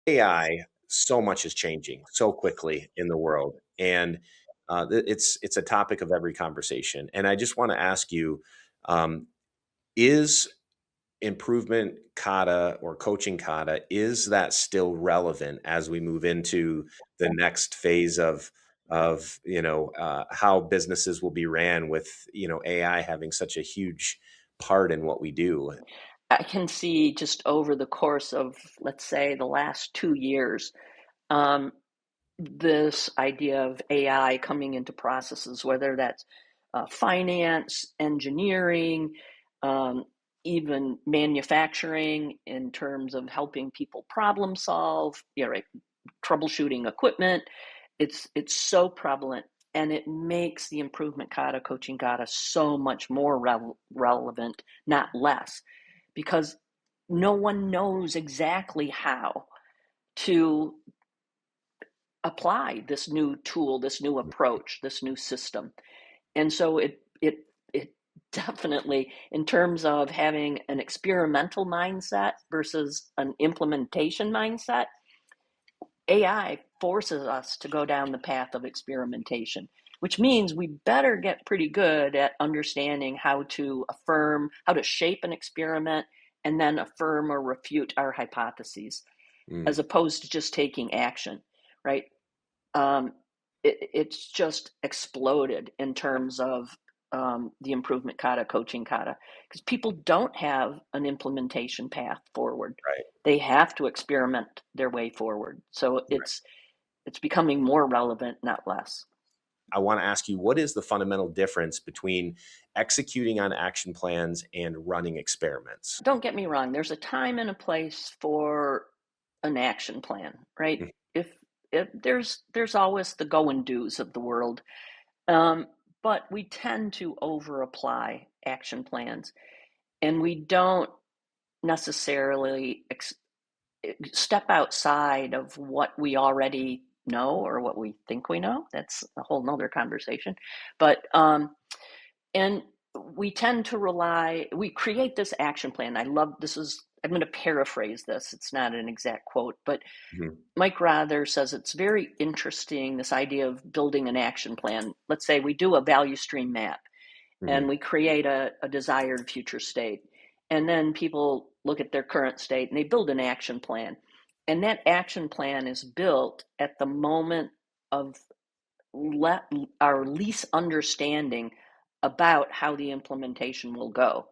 AI, so much is changing so quickly in the world, and it's a topic of every conversation. And I just want to ask you, um, is improvement kata or coaching kata, is that still relevant as we move into the next phase of how businesses will be ran with AI having such a huge part in what we do? I can see just over the course of, let's say, the last 2 years, um, this idea of AI coming into processes, whether that's finance, engineering, um, even manufacturing, in terms of helping people problem solve, right, troubleshooting equipment. It's so prevalent, and it makes the improvement kata, coaching kata, so much more relevant, not less, because no one knows exactly how to apply this new tool, this new approach, this new system. And so it definitely, in terms of having an experimental mindset versus an implementation mindset, AI forces us to go down the path of experimentation, which means we better get pretty good at understanding how to affirm, how to shape an experiment, and then affirm or refute our hypotheses, as Mm. opposed to just taking action, right? um, it's just exploded in terms of the improvement kata, coaching kata, because people don't have an implementation path forward. Right. They have to experiment their way forward. So it's becoming more relevant, not less. I want to ask you, what is the fundamental difference between executing on action plans and running experiments? Don't get me wrong. There's a time and a place for an action plan, right? Mm. If if there's always the go and do's of the world. Um, but we tend to over apply action plans, and we don't necessarily step outside of what we already know or what we think we know. That's a whole nother conversation. But and we tend to we create this action plan. I love this is I'm going to paraphrase this. It's not an exact quote, but Mhm. Mike Rother says it's very interesting, this idea of building an action plan. Let's say we do a value stream map and Mhm. we create a desired future state. And then people look at their current state and they build an action plan. And that action plan is built at the moment of our least understanding about how the implementation will go.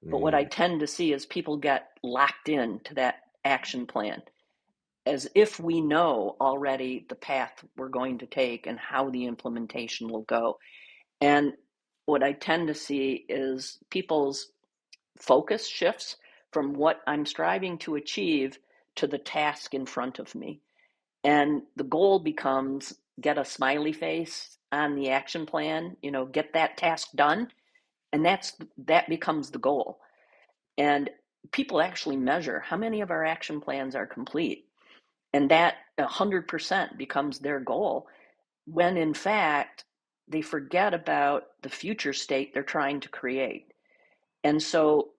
But what I Mm. tend to see is people get locked into that action plan as if we know already the path we're going to take and how the implementation will go. And what I tend to see is people's focus shifts from what I'm striving to achieve to the task in front of me. And the goal becomes get a smiley face on the action plan, get that task done. And that becomes the goal. And people actually measure how many of our action plans are complete. And that 100% becomes their goal, when in fact they forget about the future state they're trying to create. And so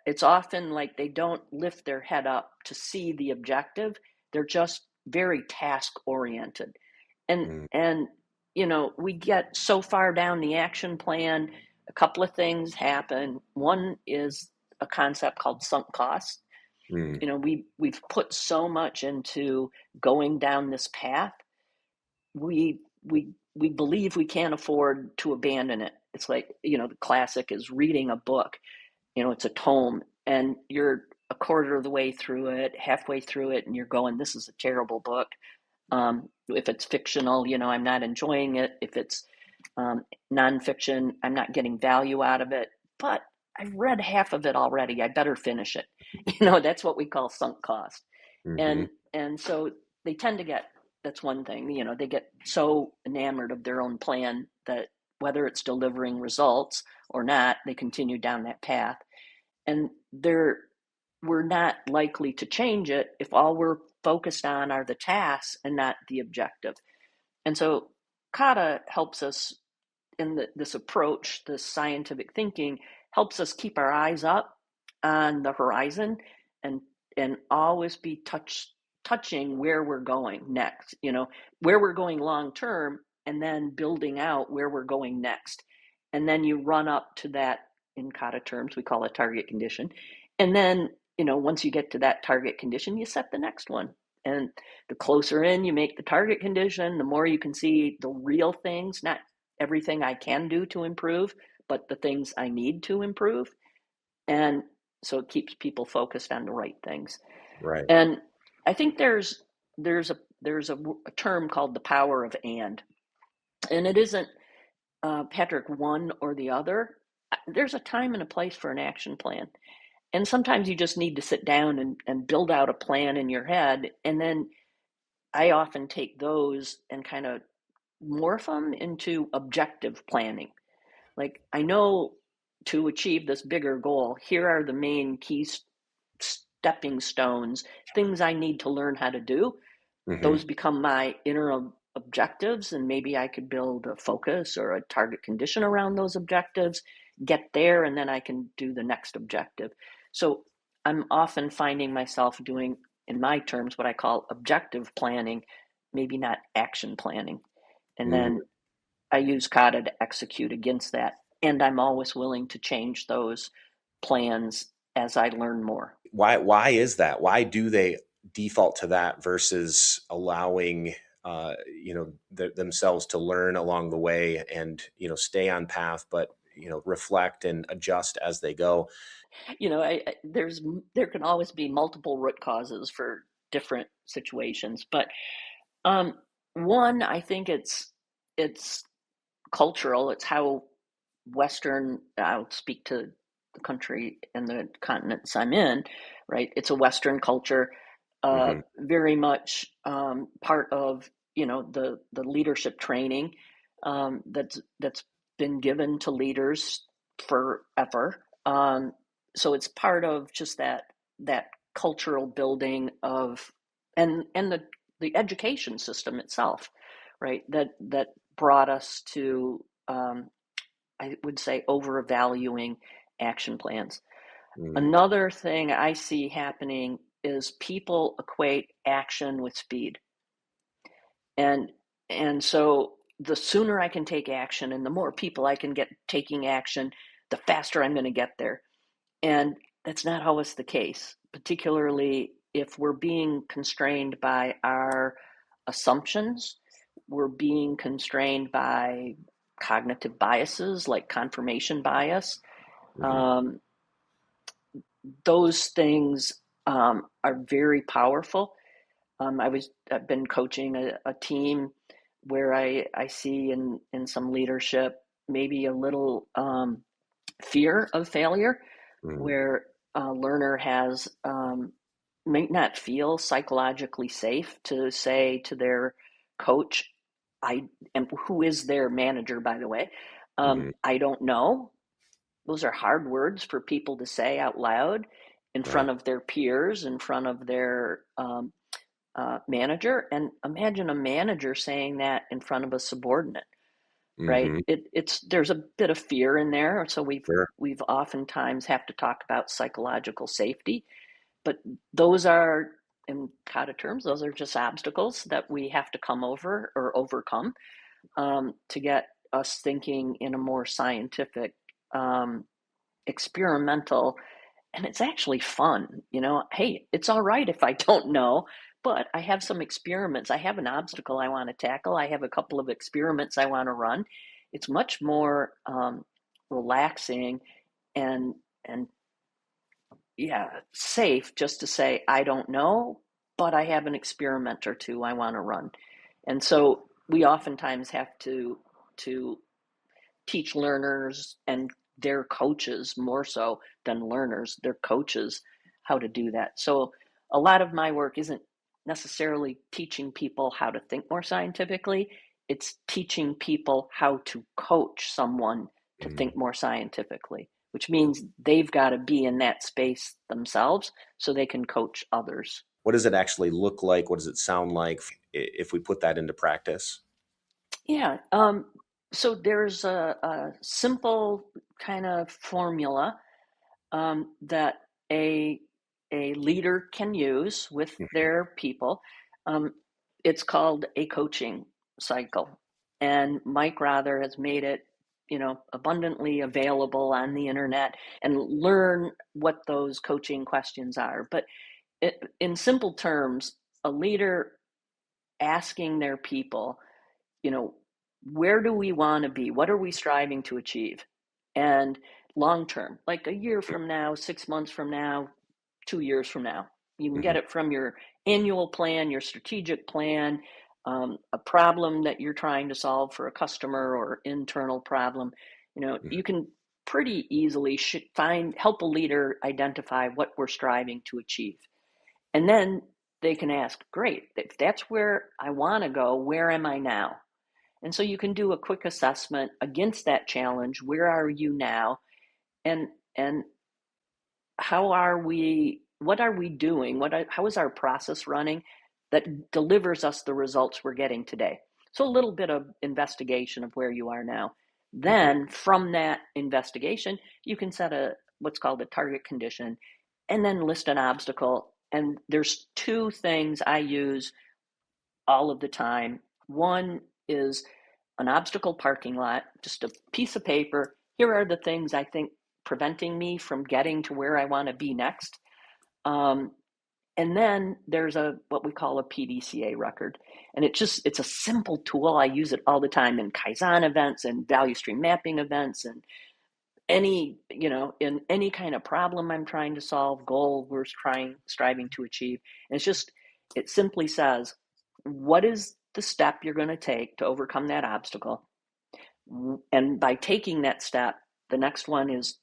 it's often like they don't lift their head up to see the objective. They're just very task oriented. And Mm. and we get so far down the action plan, a couple of things happen. One is a concept called sunk cost. Mm. We've put so much into going down this path, we believe we can't afford to abandon it. It's like, the classic is reading a book. It's a tome, and you're a quarter of the way through it, halfway through it, and you're going, this is a terrible book. If it's fictional, I'm not enjoying it. If it's nonfiction, I'm not getting value out of it. But I've read half of it already. I better finish it. That's what we call sunk cost. And Mhm. and so they tend to get, that's one thing, they get so enamored of their own plan that whether it's delivering results or not, they continue down that path. And we're not likely to change it if all we're focused on are the tasks and not the objective. And so Kata helps us in this approach, this scientific thinking helps us keep our eyes up on the horizon and always be touching where we're going next, where we're going long term, and then building out where we're going next. And then you run up to that, in Kata terms, we call it target condition. And then, once you get to that target condition, you set the next one. And the closer in you make the target condition, the more you can see the real things, not everything I can do to improve, but the things I need to improve. And so it keeps people focused on the right things. Right. And I think there's a term called the power of and it isn't, Patrick, one or the other. There's a time and a place for an action plan, and sometimes you just need to sit down and build out a plan in your head, and then I often take those and kind of morph them into objective planning. Like, I know to achieve this bigger goal, here are the main key stepping stones, things I need to learn how to do. Hmm. Those become my inner objectives, and maybe I could build a focus or a target condition around those objectives, get there, and then I can do the next objective. So I'm often finding myself doing, in my terms, what I call objective planning, maybe not action planning. And then Hmm. I use Kata to execute against that. And I'm always willing to change those plans as I learn more. Why is that? Why do they default to that versus allowing themselves to learn along the way and stay on path, but reflect and adjust as they go? There can always be multiple root causes for different situations, but um, one, I think it's cultural. It's how Western. I'll speak to the country and the continents I'm in. Right, it's a Western culture, Hmm. very much part of the leadership training that's been given to leaders forever. So it's part of just that cultural building of and the education system itself, right? That brought us to, I would say, overvaluing action plans. Hmm. Another thing I see happening is people equate action with speed. And so the sooner I can take action and the more people I can get taking action, the faster I'm going to get there. And that's not always the case, particularly if we're being constrained by our assumptions, we're being constrained by cognitive biases like confirmation bias. Hmm. Um, those things are very powerful. I've been coaching a team where I see in some leadership maybe a little fear of failure, Hmm. where a learner has may not feel psychologically safe to say to their coach, I am, who is their manager, by the way, Hmm. I don't know. Those are hard words for people to say out loud in Right. front of their peers, in front of their manager. And imagine a manager saying that in front of a subordinate, right? Hmm. It's there's a bit of fear in there. So Sure. we've oftentimes have to talk about psychological safety, but those are, in Kata terms, those are just obstacles that we have to come over or overcome, to get us thinking in a more scientific, um, experimental, and it's actually fun. Hey, it's all right if I don't know, but I have some experiments. I have an obstacle I want to tackle. I have a couple of experiments I want to run. It's much more relaxing and and yeah, safe just to say I don't know, but I have an experiment or two I want to run. And so we oftentimes have to teach learners and their coaches, more so than learners, their coaches, how to do that. So a lot of my work isn't necessarily teaching people how to think more scientifically, it's teaching people how to coach someone to Hmm. think more scientifically, which means they've got to be in that space themselves so they can coach others. What does it actually look like? What does it sound like if we put that into practice? Yeah. So there's a simple kind of formula, that a a leader can use with Mhm. their people. Um, it's called a coaching cycle. And Mike Rother has made it, abundantly available on the internet, and learn what those coaching questions are. But in simple terms, a leader asking their people, you know, where do we want to be? What are we striving to achieve? And long term, like a year from now, 6 months from now, 2 years from now. You can get Mhm. it from your annual plan, your strategic plan, a problem that you're trying to solve for a customer or internal problem. Mhm. You can pretty easily help a leader identify what we're striving to achieve. And then they can ask, great, if that's where I want to go, where am I now? And so you can do a quick assessment against that challenge. Where are you now? And and how are we, what are we doing? How is our process running that delivers us the results we're getting today? So a little bit of investigation of where you are now. Mhm. Then from that investigation, you can set a what's called a target condition, and then list an obstacle. And there's two things I use all of the time. One is an obstacle parking lot, just a piece of paper. Here are the things I think preventing me from getting to where I want to be next. Um, and then there's a what we call a PDCA record, and it's a simple tool. I use it all the time in Kaizen events and value stream mapping events, and in any kind of problem I'm trying to solve, goal we're striving to achieve. And it simply says, what is the step you're going to take to overcome that obstacle? And by taking that step, the next one is,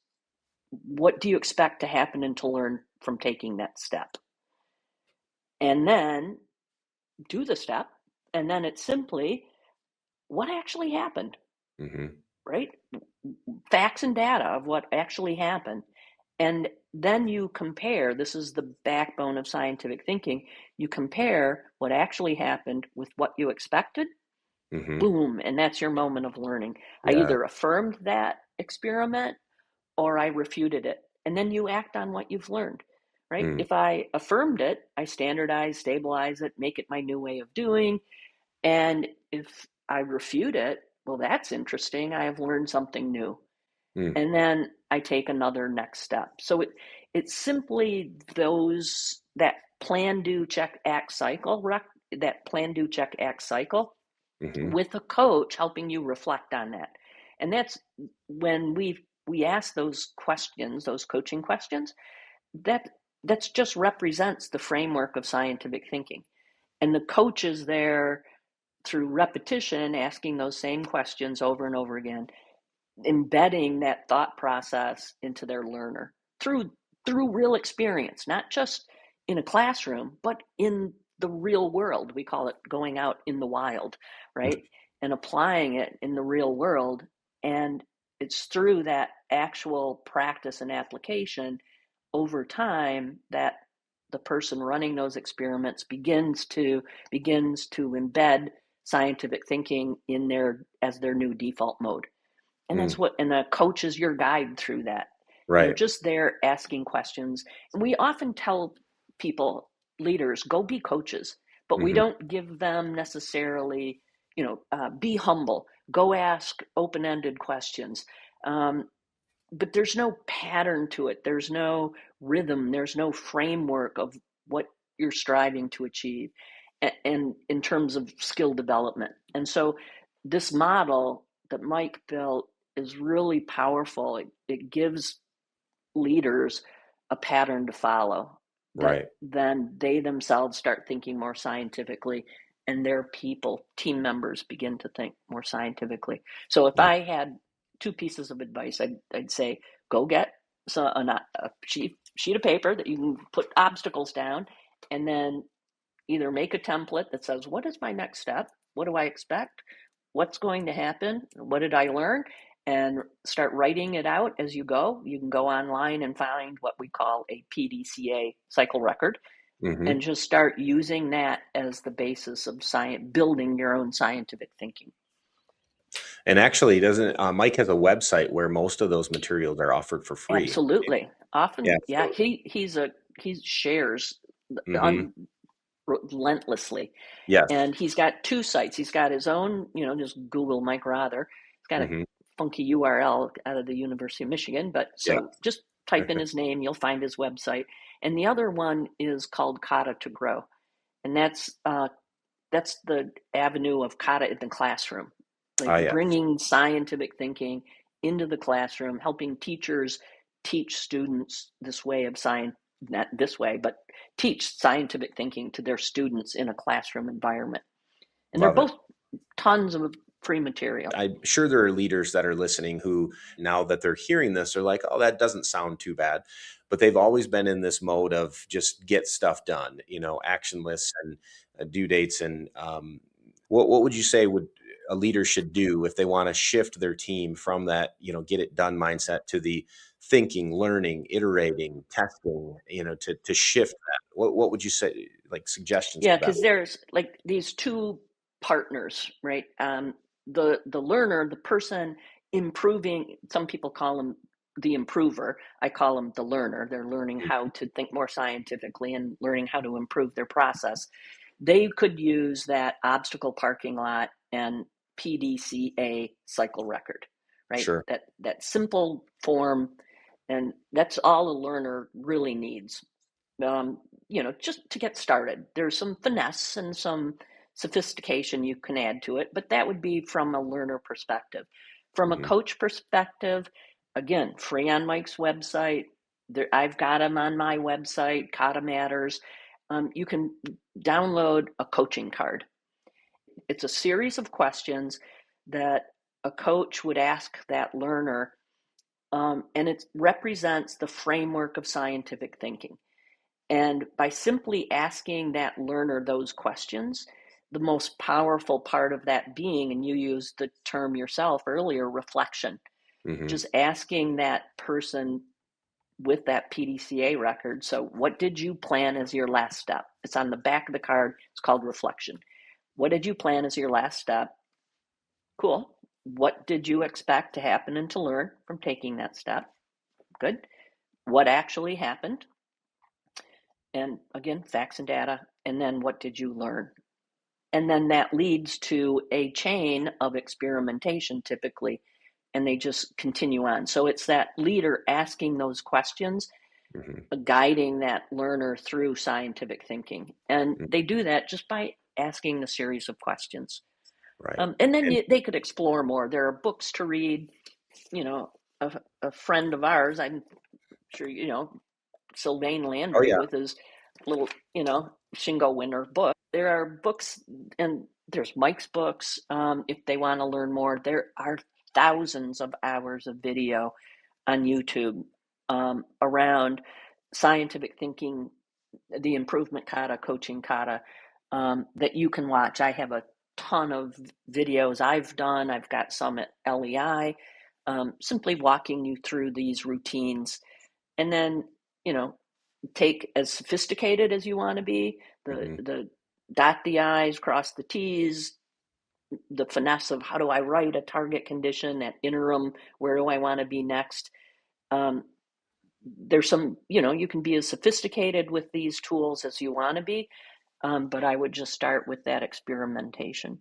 what do you expect to happen and to learn from taking that step? And then do the step. And then it's simply, what actually happened, Mhm. right? Facts and data of what actually happened. And then you compare, this is the backbone of scientific thinking. You compare what actually happened with what you expected. Mhm. Boom, and that's your moment of learning. I Yeah. either affirmed that experiment or I refuted it. And then you act on what you've learned, right? Mm. If I affirmed it, I standardize, stabilize it, make it my new way of doing. And if I refute it, well, that's interesting. I have learned something new. Mm. And then I take another next step. So it's simply that plan, do, check, act cycle, that plan, do, check, act cycle, Mhm. with a coach helping you reflect on that. And that's when we ask those questions, those coaching questions, that that's just represents the framework of scientific thinking. And the coach is there through repetition, asking those same questions over and over again, embedding that thought process into their learner through real experience, not just in a classroom, but in the real world. We call it going out in the wild, right? And applying it in the real world. And it's through that actual practice and application over time that the person running those experiments begins to embed scientific thinking in their as their new default mode. And Mm. and a coach is your guide through that. And they're Right. just there asking questions. And we often tell people, leaders, go be coaches, but we Mhm. don't give them necessarily, be humble, go ask open ended questions. Um, but there's no pattern to it, there's no rhythm, there's no framework of what you're striving to achieve, and in terms of skill development. And so this model that Mike built is really powerful. It gives leaders a pattern to follow, that Right. then they themselves start thinking more scientifically, and their team members begin to think more scientifically. So if Yeah. I had two pieces of advice, I'd say, go get a sheet of paper that you can put obstacles down, and then either make a template that says, what is my next step? What do I expect? What's going to happen? What did I learn? And start writing it out as you go. You can go online and find what we call a PDCA cycle record, and Mhm. just start using that as the basis of building your own scientific thinking. And actually, doesn't Mike has a website where most of those materials are offered for free. Absolutely. Yeah. Often, yeah, So he's a he shares Hmm. relentlessly. Yes. And he's got two sites. He's got his own, just Google Mike Rother. He's got a Hmm. funky URL out of the University of Michigan, but Yeah. so just type in his name, you'll find his website. And the other one is called Kata to Grow, and that's the avenue of Kata in the classroom, like Ah, yes. bringing scientific thinking into the classroom, helping teachers teach students this way of science, not this way, but teach scientific thinking to their students in a classroom environment. And they're Love it. both tons of free material. I'm sure there are leaders that are listening who, now that they're hearing this, are like, oh, that doesn't sound too bad. But they've always been in this mode of just get stuff done, action lists and due dates. And what would you say would a leader should do if they want to shift their team from that, get it done mindset to the thinking, learning, iterating, testing, to shift that? What would you say, like suggestions Yeah, for that? because there's like these two partners, right? The learner, the person improving. Some people call them the improver. I call them the learner. They're learning how to think more scientifically and learning how to improve their process. They could use that obstacle parking lot and PDCA cycle record, right? Sure. That simple form, and that's all a learner really needs. um, just to get started. There's some finesse and some sophistication you can add to it, but that would be from a learner perspective. From a Hmm. coach perspective, again, free on Mike's website. I've got them on my website, Kata Matters. You can download a coaching card. It's a series of questions that a coach would ask that learner, and it represents the framework of scientific thinking. And by simply asking that learner those questions, the most powerful part of that being, and you used the term yourself earlier, reflection, Hmm. just asking that person with that PDCA record. So, what did you plan as your last step? It's on the back of the card. It's called reflection. What did you plan as your last step? Cool. What did you expect to happen and to learn from taking that step? Good. What actually happened? And again, facts and data. And then what did you learn? And then that leads to a chain of experimentation typically, and they just continue on. So it's that leader asking those questions, Hmm. guiding that learner through scientific thinking. And they do that just by asking the series of questions. Right. And then And they could explore more. There are books to read. You know, a friend of ours, I'm sure, Sylvain oh Landry yeah. with his little, Shingo Winner book. There are books, and there's Mike's books. If they want to learn more, there are thousands of hours of video on YouTube around scientific thinking, the improvement kata, coaching kata, that you can watch. I have a ton of videos I've done. I've got some at LEI, simply walking you through these routines. And then, you know, take as sophisticated as you want to be, Hmm. the dot the I's, cross the T's, the finesse of how do I write a target condition, that interim, where do I want to be next? Um, there's some, you can be as sophisticated with these tools as you want to be, but I would just start with that experimentation.